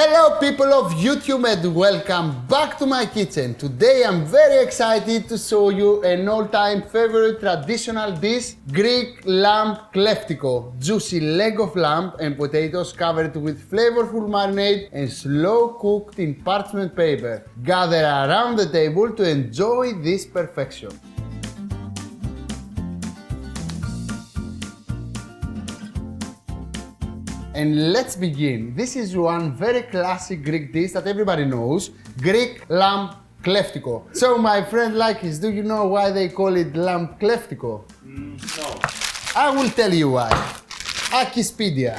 Hello people of YouTube and welcome back to my kitchen. Today I'm very excited to show you an all-time favorite traditional dish, Greek lamb kleftiko. Juicy leg of lamb and potatoes covered with flavorful marinade and slow cooked in parchment paper. Gather around the table to enjoy this perfection. And let's begin. This is one very classic Greek dish that everybody knows, Greek lamb kleftiko. So my friend Lakis, do you know why they call it lamb kleftiko? No. I will tell you why. Akispedia.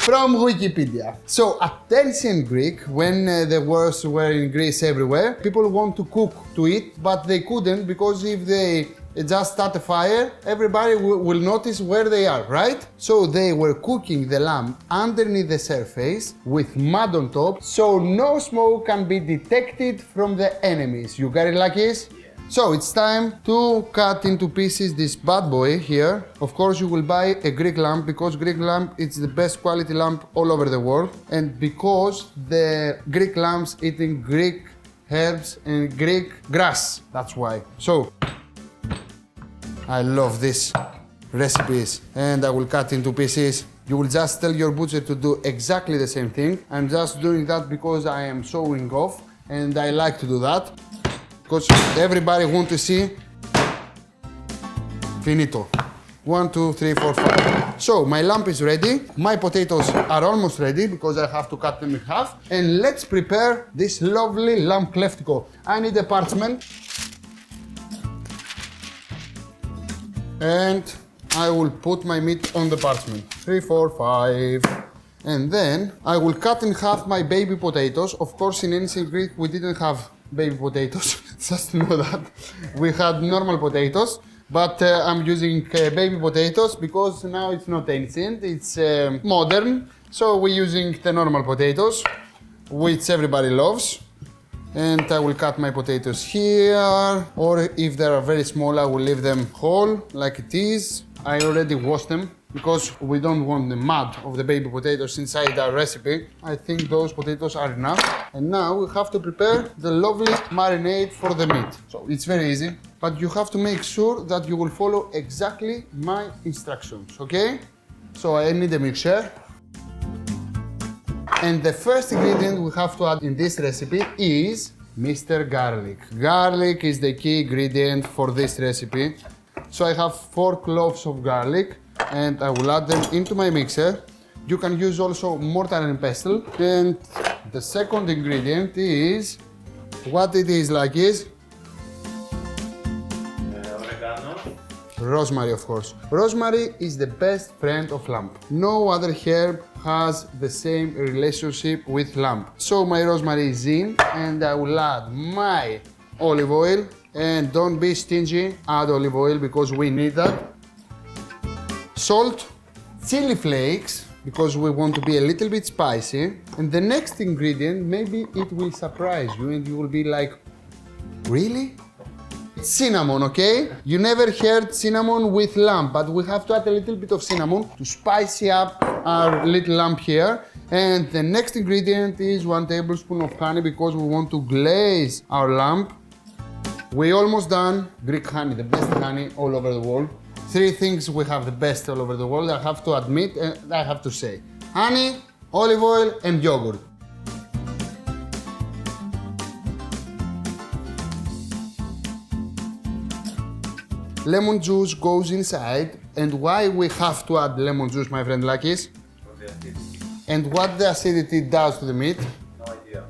From Wikipedia. So at ancient Greek, when the wars were in Greece everywhere, people want to cook to eat, but they couldn't because if they just start a fire, everybody will notice where they are, right? So they were cooking the lamb underneath the surface with mud on top, so no smoke can be detected from the enemies. You got it, Lakis? Yeah. So it's time to cut into pieces this bad boy here. Of course, you will buy a Greek lamb because Greek lamb is the best quality lamb all over the world, and because the Greek lambs eating Greek herbs and Greek grass. That's why. So I love these recipes and I will cut into pieces. You will just tell your butcher to do exactly the same thing. I'm just doing that because I am showing off and I like to do that because everybody wants to see. Finito. 1, 2, 3, 4, 5. So my lamb is ready. My potatoes are almost ready because I have to cut them in half. And let's prepare this lovely lamb kleftiko. I need a parchment. And I will put my meat on the parchment. 3, 4, 5. And then I will cut in half my baby potatoes. Of course, in ancient Greek, we didn't have baby potatoes. Just to know that. We had normal potatoes. But I'm using baby potatoes because now it's not ancient, it's modern. So we're using the normal potatoes, which everybody loves. And I will cut my potatoes here, or if they are very small, I will leave them whole, like it is. I already washed them, because we don't want the mud of the baby potatoes inside our recipe. I think those potatoes are enough. And now we have to prepare the lovely marinade for the meat. So it's very easy, but you have to make sure that you will follow exactly my instructions, okay? So I need a mixture. And the first ingredient we have to add in this recipe is Mr. Garlic. Garlic is the key ingredient for this recipe. So I have 4 cloves of garlic and I will add them into my mixer. You can use also mortar and pestle. And the second ingredient is what it is, like is Oregano. rosemary, of course. Rosemary is the best friend of lamb. No other herb has the same relationship with lamb. So my rosemary is in and I will add my olive oil, and don't be stingy, add olive oil because we need that. Salt, chili flakes because we want to be a little bit spicy. And the next ingredient, maybe it will surprise you and you will be like, really? Cinnamon, okay? You never heard cinnamon with lamb, but we have to add a little bit of cinnamon to spicy up our little lamb here. And the next ingredient is 1 tablespoon of honey because we want to glaze our lamb. We're almost done. Greek honey, the best honey all over the world. 3 things we have the best all over the world, I have to admit and I have to say. Honey, olive oil and yogurt. Lemon juice goes inside, and why we have to add lemon juice, my friend Lakis? And what the acidity does to the meat? No idea.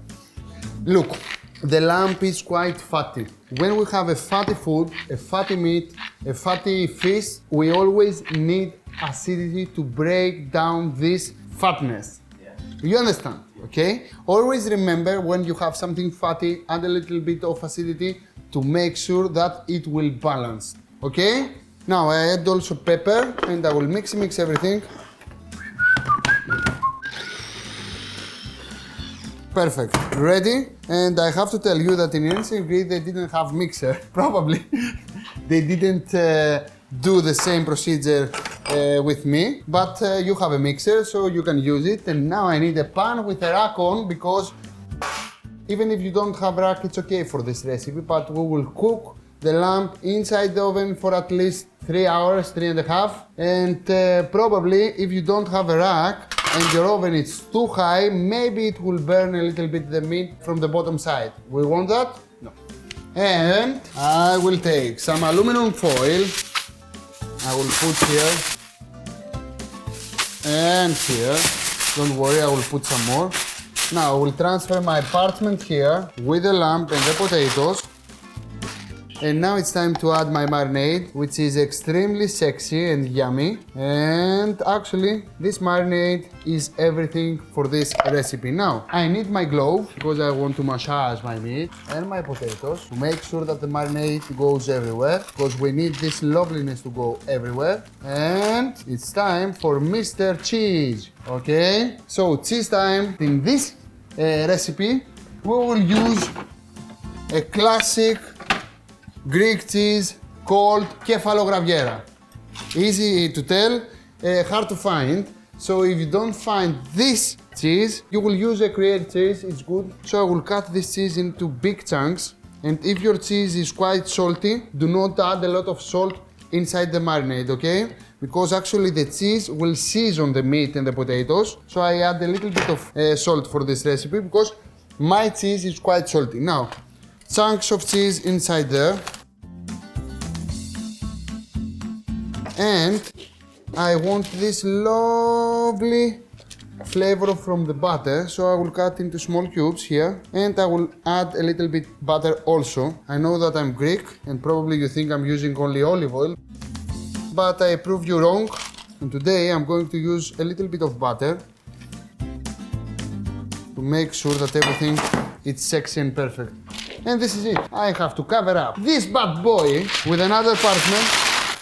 Look, the lamb is quite fatty. When we have a fatty food, a fatty meat, a fatty fish, we always need acidity to break down this fatness. Yeah. You understand? Okay? Always remember when you have something fatty, add a little bit of acidity to make sure that it will balance. Okay? Now I add also pepper and I will mix everything. Perfect. Ready? And I have to tell you that in ancient Greece they didn't have mixer. Probably they didn't do the same procedure with me, but you have a mixer, so you can use it. And now I need a pan with a rack on, because even if you don't have rack, it's okay for this recipe, but we will cook the lamb inside the oven for at least 3 hours, 3.5. And probably if you don't have a rack and your oven is too high, maybe it will burn a little bit the meat from the bottom side. We want that? No. And I will take some aluminum foil. I will put here and here. Don't worry, I will put some more. Now I will transfer my parchment here with the lamb and the potatoes. And now it's time to add my marinade, which is extremely sexy and yummy. And actually, this marinade is everything for this recipe. Now, I need my glove because I want to massage my meat and my potatoes to make sure that the marinade goes everywhere, because we need this loveliness to go everywhere. And it's time for Mr. Cheese, okay? So, cheese time. In this recipe, we will use a classic Greek cheese called kefalograviera. Easy to tell, hard to find. So if you don't find this cheese, you will use a Gruyere cheese, it's good. So I will cut this cheese into big chunks. And if your cheese is quite salty, do not add a lot of salt inside the marinade, okay? Because actually the cheese will season the meat and the potatoes. So I add a little bit of salt for this recipe because my cheese is quite salty. Now, chunks of cheese inside there. And I want this lovely flavor from the butter, so I will cut into small cubes here. And I will add a little bit butter also. I know that I'm Greek and probably you think I'm using only olive oil, but I prove you wrong. And today I'm going to use a little bit of butter to make sure that everything is sexy and perfect. And this is it. I have to cover up this bad boy with another parchment.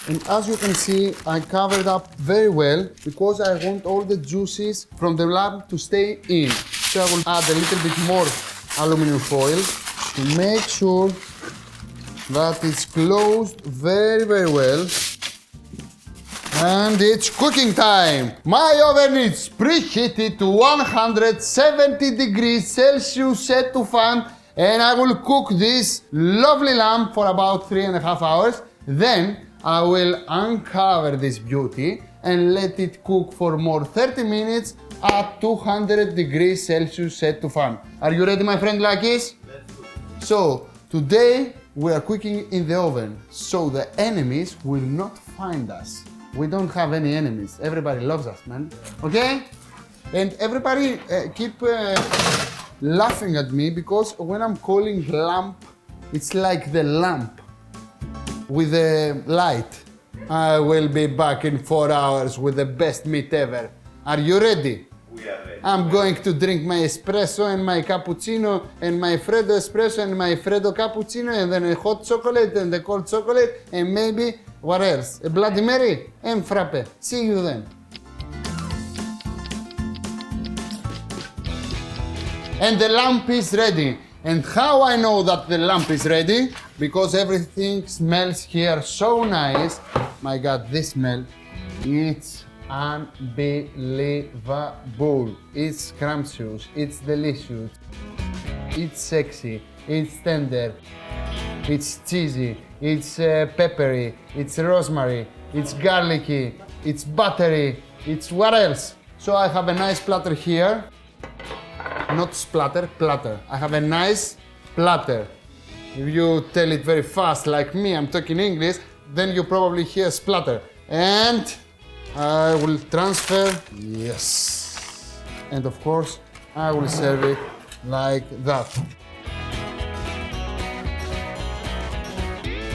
And as you can see, I covered up very well because I want all the juices from the lamb to stay in. So I will add a little bit more aluminum foil to make sure that it's closed very, very well. And it's cooking time! My oven is preheated to 170 degrees Celsius, set to fan, and I will cook this lovely lamb for about 3.5 hours. Then I will uncover this beauty and let it cook for more 30 minutes at 200 degrees Celsius, set to fan. Are you ready, my friend Lakis? Let's do it. So, today we are cooking in the oven, so the enemies will not find us. We don't have any enemies. Everybody loves us, man. Okay? And everybody keep laughing at me because when I'm calling lamp, it's like the lamp with the light. I will be back in 4 hours with the best meat ever. Are you ready? We are ready. I'm going to drink my espresso and my cappuccino and my Freddo espresso and my Freddo cappuccino and then a hot chocolate and a cold chocolate and maybe, what else? A Bloody Mary and frappe. See you then. And the lamp is ready. And how I know that the lamp is ready? Because everything smells here so nice. My God, this smell, it's unbelievable. It's scrumptious, it's delicious, it's sexy, it's tender, it's cheesy, it's peppery, it's rosemary, it's garlicky, it's buttery, it's what else? So I have a nice platter here. Not splatter, platter. I have a nice platter. If you tell it very fast like me, I'm talking English, then you probably hear splatter. And I will transfer, yes. And of course, I will serve it like that.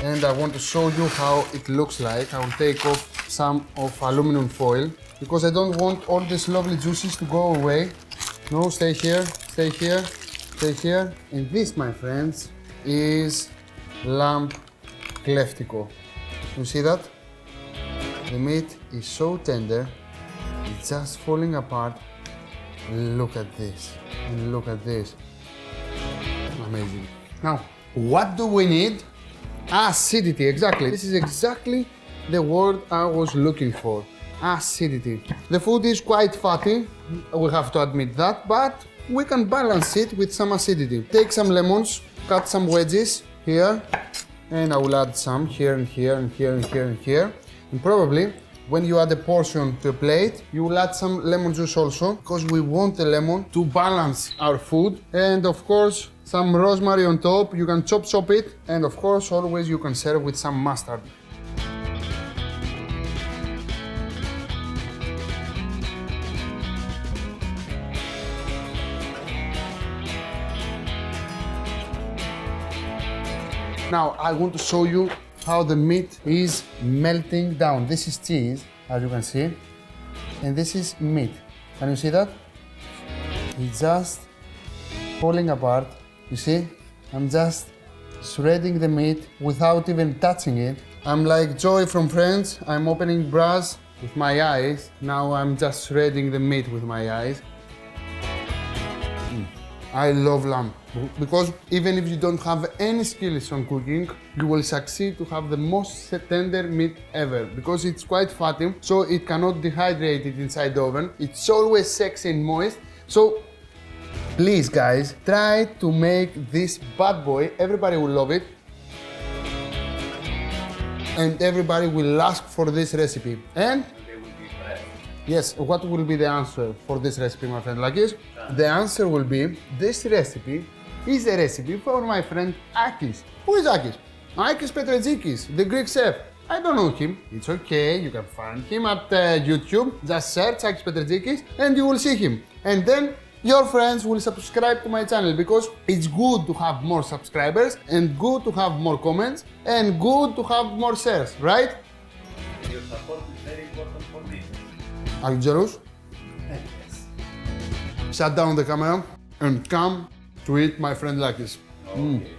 And I want to show you how it looks like. I will take off some of aluminum foil because I don't want all these lovely juices to go away. No, stay here, stay here, stay here. And this, my friends, is lamb kleftiko. You see that? The meat is so tender, it's just falling apart. Look at this, and look at this. Amazing. Now, what do we need? Acidity, exactly. This is exactly the word I was looking for. acidity. The food is quite fatty, we have to admit that, but we can balance it with some acidity. Take some lemons, cut some wedges here, and I will add some here and here and here and here and here. And probably when you add a portion to a plate, you will add some lemon juice also, because we want the lemon to balance our food. And of course, some rosemary on top, you can chop it, and of course, always you can serve with some mustard. Now I want to show you how the meat is melting down. This is cheese, as you can see, and this is meat. Can you see that? It's just falling apart. You see? I'm just shredding the meat without even touching it. I'm like Joey from Friends. I'm opening bras with my eyes. Now I'm just shredding the meat with my eyes. I love lamb because even if you don't have any skills on cooking, you will succeed to have the most tender meat ever because it's quite fatty, so it cannot dehydrate it inside the oven. It's always sexy and moist. So please guys, try to make this bad boy. Everybody will love it. And everybody will ask for this recipe. And They will be fresh. yes, what will be the answer for this recipe, my friend Lakis? The answer will be, this recipe is a recipe for my friend Akis. Who is Akis? Akis Petretsikis, the Greek chef. I don't know him. It's okay, you can find him at YouTube. Just search Akis Petretsikis and you will see him. And then your friends will subscribe to my channel because it's good to have more subscribers and good to have more comments and good to have more shares, right? Your support is very important for me. Are you jealous? Yes. Shut down the camera and come to eat my friend Lakis. Okay.